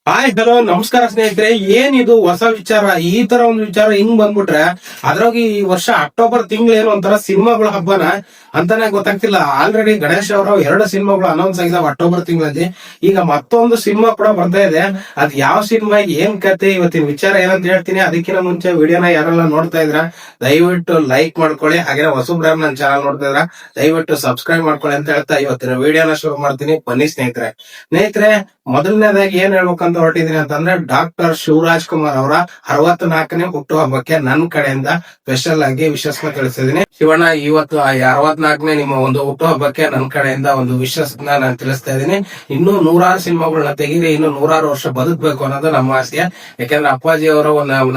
Hi hello ನಮಸ್ಕಾರ ಸ್ನೇಹಿತರೆ. ಏನಿದು ಹೊಸ ವಿಚಾರ? ಈ ತರ ಒಂದು ವಿಚಾರ ಹಿಂಗ್ ಬಂದ್ಬಿಟ್ರೆ ಅದ್ರಾಗ ಈ ವರ್ಷ ಅಕ್ಟೋಬರ್ ತಿಂಗಳು ಒಂಥರ ಸಿನಿಮಾಗಳ ಹಬ್ಬನ ಅಂತಾನೆ ಗೊತ್ತಾಗ್ತಿಲ್ಲ. ಆಲ್ರೆಡಿ ಗಣೇಶ್ ಅವರು 2 ಸಿನಿಮಾಗಳು ಅನೌನ್ಸ್ ಆಗಿದಾವೆ ಅಕ್ಟೋಬರ್ ತಿಂಗಳಲ್ಲಿ. ಈಗ ಮತ್ತೊಂದು ಸಿನಿಮಾ ಕೂಡ ಬರ್ತಾ ಇದೆ. ಅದ್ ಯಾವ ಸಿನಿಮಾ, ಏನ್ ಕತೆ, ಇವತ್ತಿನ ವಿಚಾರ ಏನಂತ ಹೇಳ್ತೀನಿ. ಅದಕ್ಕಿಂತ ಮುಂಚೆ ವಿಡಿಯೋನ ಯಾರೆಲ್ಲ ನೋಡ್ತಾ ಇದ್ರ ದಯವಿಟ್ಟು ಲೈಕ್ ಮಾಡ್ಕೊಳ್ಳಿ. ಹಾಗೆ ಹೊಸಬ್ರಾಮ್ ನನ್ನ ಚಾನಲ್ ನೋಡ್ತಾ ಇದ್ರ ದಯವಿಟ್ಟು ಸಬ್ಸ್ಕ್ರೈಬ್ ಮಾಡ್ಕೊಳ್ಳಿ ಅಂತ ಹೇಳ್ತಾ ಇವತ್ತಿನ ವಿಡಿಯೋನ ಶುರು ಮಾಡ್ತೀನಿ. ಬನ್ನಿ ಸ್ನೇಹಿತರೆ, ಮೊದಲನೇದಾಗಿ ಏನ್ ಹೇಳ್ಬೇಕಂತ ಹೊರಟಿದೀನಿ ಅಂತಂದ್ರೆ, ಡಾಕ್ಟರ್ ಶಿವರಾಜ್ ಕುಮಾರ್ ಅವರ 64ನೇ ಹುಟ್ಟುಹಬ್ಬಕ್ಕೆ ನನ್ನ ಕಡೆಯಿಂದ ಸ್ಪೆಷಲ್ ಆಗಿ ವಿಶಸ್ನ ತಿಳಿಸಿದೀನಿ. ಶಿವಣ್ಣ, ಇವತ್ತು 64ನೇ ನಿಮ್ಮ ಒಂದು ಹುಟ್ಟುಹಬ್ಬಕ್ಕೆ ನನ್ನ ಕಡೆಯಿಂದ ಒಂದು ವಿಶಸ್ನ ನಾನು ತಿಳಿಸ್ತಾ ಇದ್ದೀನಿ. ಇನ್ನೂ 100 ಸಿನಿಮಾಗಳನ್ನ ತೆಗೀರಿ, ಇನ್ನು 100 ವರ್ಷ ಬದುಕಬೇಕು ಅನ್ನೋದು ನಮ್ಮ ಆಸೆ. ಯಾಕಂದ್ರೆ ಅಪ್ಪಾಜಿ ಅವರ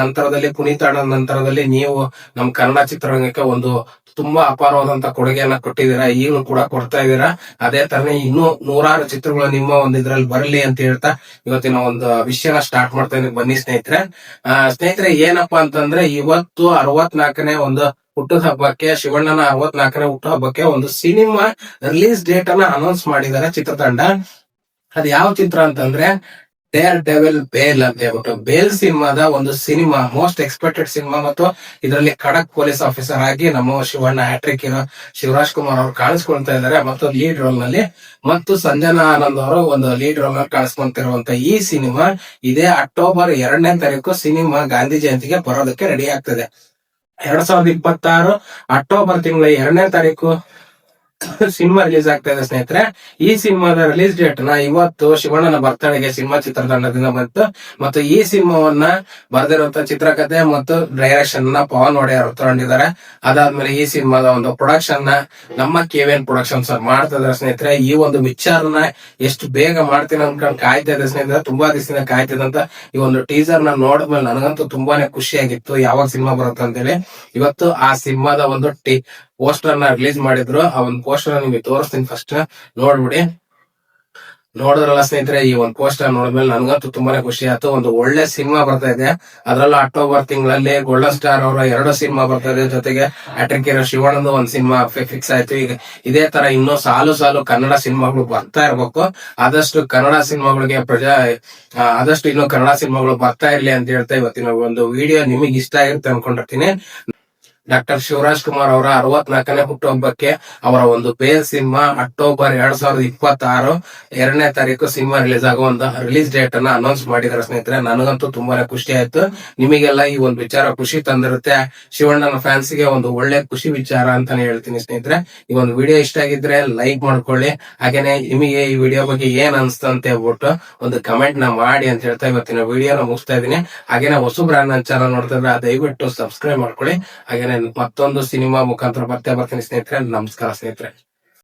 ನಂತರದಲ್ಲಿ, ಪುನೀತ್ ಅಣ್ಣನ ನಂತರದಲ್ಲಿ ನೀವು ನಮ್ಮ ಕನ್ನಡ ಚಿತ್ರರಂಗಕ್ಕೆ ಒಂದು ತುಂಬಾ ಅಪಾರವಾದಂತ ಕೊಡುಗೆಯನ್ನ ಕೊಟ್ಟಿದ್ದೀರಾ, ಈಗಲೂ ಕೂಡ ಕೊಡ್ತಾ ಇದ್ದೀರಾ. ಅದೇ ತರನೇ ಇನ್ನೂ 100 ಚಿತ್ರಗಳು ನಿಮ್ಮ ಒಂದು ಇದ್ರಲ್ಲಿ ಬರಲಿ ಅಂತ ಹೇಳ್ತಾ ಇವತ್ತಿನ ಒಂದು ವಿಷಯನ ಸ್ಟಾರ್ಟ್ ಮಾಡ್ತಾ ಇದ್ದೀನಿ. ಬನ್ನಿ ಸ್ನೇಹಿತರೆ, ಏನಪ್ಪಾ ಅಂತಂದ್ರೆ, ಇವತ್ತು 64ನೇ ಒಂದು ಹುಟ್ಟುದ ಹಬ್ಬಕ್ಕೆ, ಶಿವಣ್ಣನ 64ನೇ ಹುಟ್ಟು ಹಬ್ಬಕ್ಕೆ ಒಂದು ಸಿನಿಮಾ ರಿಲೀಸ್ ಡೇಟ್ ಅನ್ನ ಅನೌನ್ಸ್ ಮಾಡಿದ್ದಾರೆ ಚಿತ್ರತಂಡ. ಅದ್ ಯಾವ ಚಿತ್ರ ಅಂತಂದ್ರೆ ಡೇರ್ ಡೆವಿಲ್ ಬೇಲ್ ಅಂತ ಹೇಳ್ಬಿಟ್ಟು, ಬೇಲ್ ಸಿನಿಮಾದ ಒಂದು ಸಿನಿಮಾ, ಮೋಸ್ಟ್ ಎಕ್ಸ್ಪೆಕ್ಟೆಡ್ ಸಿನಿಮಾ. ಮತ್ತು ಇದರಲ್ಲಿ ಖಡಕ್ ಪೊಲೀಸ್ ಆಫೀಸರ್ ಆಗಿ ನಮ್ಮ ಶಿವಣ್ಣ ಹ್ಯಾಟ್ರಿಕ್ ಹೀರೋ ಶಿವರಾಜ್ ಕುಮಾರ್ ಅವರು ಕಾಣಿಸ್ಕೊಳ್ತಾ ಇದ್ದಾರೆ, ಮತ್ತು ಲೀಡ್ ರೋಲ್ ನಲ್ಲಿ. ಮತ್ತು ಸಂಜನಾ ಆನಂದ್ ಅವರು ಒಂದು ಲೀಡ್ ರೋಲ್ ನಲ್ಲಿ ಕಾಣಿಸ್ಕೊಂತಿರುವಂತ ಈ ಸಿನಿಮಾ ಇದೇ ಅಕ್ಟೋಬರ್ 2ನೇ ತಾರೀಕು ಸಿನಿಮಾ ಗಾಂಧಿ ಜಯಂತಿಗೆ ಬರೋದಕ್ಕೆ ರೆಡಿ ಆಗ್ತದೆ. 2026 ಅಕ್ಟೋಬರ್ ತಿಂಗಳ 2ನೇ ತಾರೀಕು ಸಿನಿಮಾ ರಿಲೀಸ್ ಆಗ್ತಾ ಇದೆ ಸ್ನೇಹಿತರೆ. ಈ ಸಿನಿಮಾದ ರಿಲೀಸ್ ಡೇಟ್ ನ ಇವತ್ತು ಶಿವಣ್ಣನ ಬರ್ತಡೆಗೆ ಸಿನಿಮಾ ಚಿತ್ರತಂಡದಿಂದ ಬಂತು. ಮತ್ತು ಈ ಸಿನಿಮಾವನ್ನ ಬರೆದಿರುವಂತ ಚಿತ್ರಕಥೆ ಮತ್ತು ಡೈರೆಕ್ಷನ್ ನ ಪವನ್ ಒಡೆಯರ್ ತಗೊಂಡಿದ್ದಾರೆ. ಅದಾದ್ಮೇಲೆ ಈ ಸಿನಿಮಾದ ಒಂದು ಪ್ರೊಡಕ್ಷನ್ ನ ನಮ್ಮ KVN ಪ್ರೊಡಕ್ಷನ್ಸ್ ಮಾಡ್ತಾ ಇದಾರೆ ಸ್ನೇಹಿತರೆ. ಈ ಒಂದು ವಿಚಾರನ ಎಷ್ಟು ಬೇಗ ಮಾಡ್ತೀನಿ ಅನ್ಕೊಂಡು ಕಾಯ್ತಾ ಇದೆ ಸ್ನೇಹಿತರೆ, ತುಂಬಾ ದಿವಸದಿಂದ ಕಾಯ್ತಿದಂತ ಈ ಒಂದು ಟೀಸರ್ ನ ನೋಡಿದ್ಮೇಲೆ ನನಗಂತೂ ತುಂಬಾನೇ ಖುಷಿಯಾಗಿತ್ತು, ಯಾವಾಗ ಸಿನಿಮಾ ಬರುತ್ತೆ ಅಂತೇಳಿ. ಇವತ್ತು ಆ ಸಿನಿಮಾದ ಒಂದು ಪೋಸ್ಟರ್ ನ ರಿಲೀಸ್ ಮಾಡಿದ್ರು. ಆ ಒಂದು ಪೋಸ್ಟರ್ ನಿಮಗೆ ತೋರಿಸ್ತೀನಿ, ಫಸ್ಟ್ ನೋಡ್ಬಿಡಿ. ನೋಡಿದ್ರಲ್ಲ ಸ್ನೇಹಿತರೆ, ಈ ಒಂದು ಪೋಸ್ಟರ್ ನೋಡಿದ್ಮೇಲೆ ನನಗಂತೂ ತುಂಬಾನೇ ಖುಷಿ ಆಯ್ತು. ಒಂದು ಒಳ್ಳೆ ಸಿನಿಮಾ ಬರ್ತಾ ಇದೆ. ಅದರಲ್ಲೂ ಅಕ್ಟೋಬರ್ ತಿಂಗಳಲ್ಲಿ ಗೋಲ್ಡನ್ ಸ್ಟಾರ್ ಅವರ 2 ಸಿನಿಮಾ ಬರ್ತಾ ಇದೆ, ಜೊತೆಗೆ ಹ್ಯಾಟ್ರಿಕ್ ಹೀರೋ ಶಿವಣ್ಣಂದು ಒಂದು ಸಿನಿಮಾ ಫಿಕ್ಸ್ ಆಯ್ತು. ಈಗ ಇದೇ ತರ ಇನ್ನೂ ಸಾಲು ಕನ್ನಡ ಸಿನಿಮಾಗಳು ಬರ್ತಾ ಇರ್ಬೇಕು. ಆದಷ್ಟು ಕನ್ನಡ ಸಿನಿಮಾಗಳಿಗೆ ಆದಷ್ಟು ಇನ್ನೂ ಕನ್ನಡ ಸಿನಿಮಾಗಳು ಬರ್ತಾ ಇರ್ಲಿ ಅಂತ ಹೇಳ್ತಾ ಇವತ್ತಿನ ಒಂದು ವಿಡಿಯೋ ನಿಮಗೆ ಇಷ್ಟ ಆಗಿರುತ್ತೆ ಅನ್ಕೊಂಡಿರ್ತೀನಿ. ಡಾಕ್ಟರ್ ಶಿವರಾಜ್ ಕುಮಾರ್ ಅವರ 64ನೇ ಹುಟ್ಟುಹಬ್ಬಕ್ಕೆ ಅವರ ಒಂದು ಬೇಲ್ ಸಿನಿಮಾ ಅಕ್ಟೋಬರ್ 2026 2ನೇ ತಾರೀಕು ಸಿನಿಮಾ ರಿಲೀಸ್ ಆಗೋ ಒಂದು ರಿಲೀಸ್ ಡೇಟ್ ಅನ್ನ ಅನೌನ್ಸ್ ಮಾಡಿದಾರೆ ಸ್ನೇಹಿತರೆ. ನನಗಂತೂ ತುಂಬಾನೇ ಖುಷಿ ಆಯ್ತು. ನಿಮಗೆಲ್ಲ ಈ ಒಂದು ವಿಚಾರ ಖುಷಿ ತಂದಿರುತ್ತೆ. ಶಿವಣ್ಣನ ಫ್ಯಾನ್ಸ್ ಗೆ ಒಂದು ಒಳ್ಳೆ ಖುಷಿ ವಿಚಾರ ಅಂತಾನೆ ಹೇಳ್ತೀನಿ ಸ್ನೇಹಿತರೆ. ಈ ಒಂದು ವಿಡಿಯೋ ಇಷ್ಟ ಆಗಿದ್ರೆ ಲೈಕ್ ಮಾಡ್ಕೊಳ್ಳಿ. ಹಾಗೇನೆ ನಿಮಗೆ ಈ ವಿಡಿಯೋ ಬಗ್ಗೆ ಏನ್ ಅನ್ಸ್ತು ಅಂತ ಹೇಳ್ಬಿಟ್ಟು ಒಂದು ಕಮೆಂಟ್ ನ ಮಾಡಿ ಅಂತ ಹೇಳ್ತಾ ಇವತ್ತಿನ ವಿಡಿಯೋನ ಮುಗಿಸ್ತಾ ಇದೀನಿ. ಹಾಗೇನೆ ಹೊಸಬ್ರು ನನ್ನ ಚಾನಲ್ ನೋಡ್ತಿದ್ರೆ ದಯವಿಟ್ಟು ಸಬ್ಸ್ಕ್ರೈಬ್ ಮಾಡ್ಕೊಳ್ಳಿ. ಹಾಗೇನೆ ಮತ್ತೊಂದು ಸಿನಿಮಾ ಮುಖಾಂತರ ಬರ್ತೀನಿ ಸ್ನೇಹಿತರೆ. ನಮಸ್ಕಾರ ಸ್ನೇಹಿತರೆ.